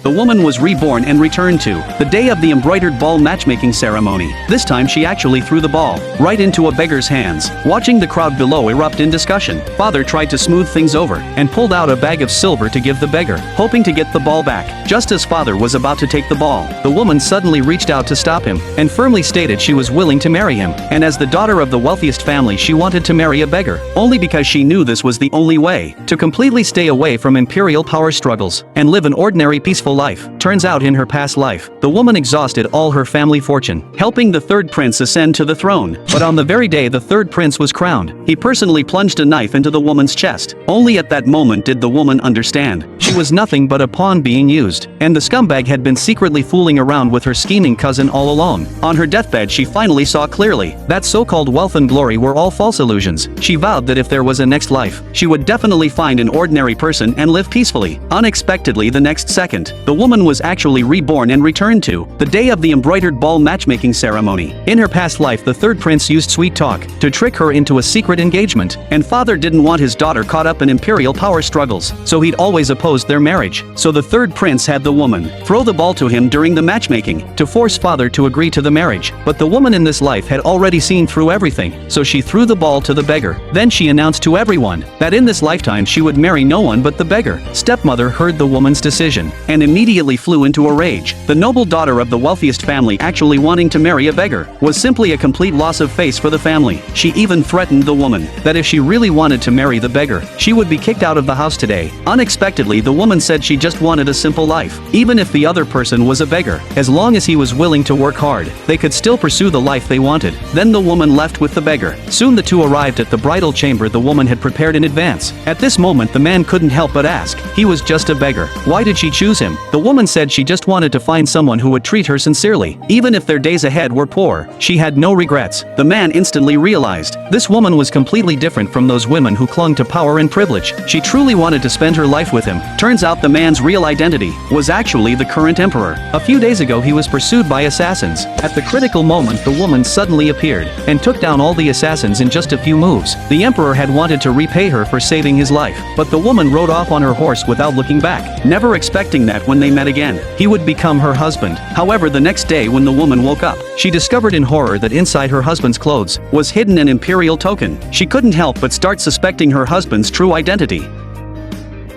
The woman was reborn and returned to the day of the embroidered ball matchmaking ceremony. This time she actually threw the ball right into a beggar's hands. Watching the crowd below erupt in discussion, father tried to smooth things over and pulled out a bag of silver to give the beggar, hoping to get the ball back. Just as father was about to take the ball, the woman suddenly reached out to stop him and firmly stated she was willing to marry him. And as the daughter of the wealthiest family, she wanted to marry a beggar, only because she knew this was the only way to completely stay away from imperial power struggles and live an ordinary peaceful life. Turns out in her past life, the woman exhausted all her family fortune, helping the third prince ascend to the throne. But on the very day the third prince was crowned, he personally plunged a knife into the woman's chest. Only at that moment did the woman understand she was nothing but a pawn being used, and the scumbag had been secretly fooling around with her scheming cousin all along. On her deathbed she finally saw clearly that so-called wealth and glory were all false illusions. She vowed that if there was a next life, she would definitely find an ordinary person and live peacefully. Unexpectedly the next second, the woman was actually reborn and returned to the day of the embroidered ball matchmaking ceremony. In her past life the third prince used sweet talk to trick her into a secret engagement, and father didn't want his daughter caught up in imperial power struggles, so he'd always opposed their marriage. So the third prince had the woman throw the ball to him during the matchmaking to force father to agree to the marriage. But the woman in this life had already seen through everything, so she threw the ball to the beggar. Then she announced to everyone that in this lifetime she would marry no one but the beggar. Stepmother heard the woman's decision and immediately flew into a rage. The noble daughter of the wealthiest family actually wanting to marry a beggar was simply a complete loss of face for the family. She even threatened the woman that if she really wanted to marry the beggar, she would be kicked out of the house today. Unexpectedly, the woman said she just wanted a simple life. Even if the other person was a beggar, as long as he was willing to work hard, they could still pursue the life they wanted. Then the woman left with the beggar. Soon the two arrived at the bridal chamber the woman had prepared in advance. At this moment the man couldn't help but ask, he was just a beggar. Why did she choose him? The woman said she just wanted to find someone who would treat her sincerely. Even if their days ahead were poor, she had no regrets. The man instantly realized this woman was completely different from those women who clung to power and privilege. She truly wanted to spend her life with him. Turns out the man's real identity was actually the current emperor. A few days ago he was pursued by assassins. At the critical moment the woman suddenly appeared and took down all the assassins in just a few moves. The emperor had wanted to repay her for saving his life, but the woman rode off on her horse without looking back, never expecting that when they met again, he would become her husband. However, the next day when the woman woke up, she discovered in horror that inside her husband's clothes was hidden an imperial token. She couldn't help but start suspecting her husband's true identity.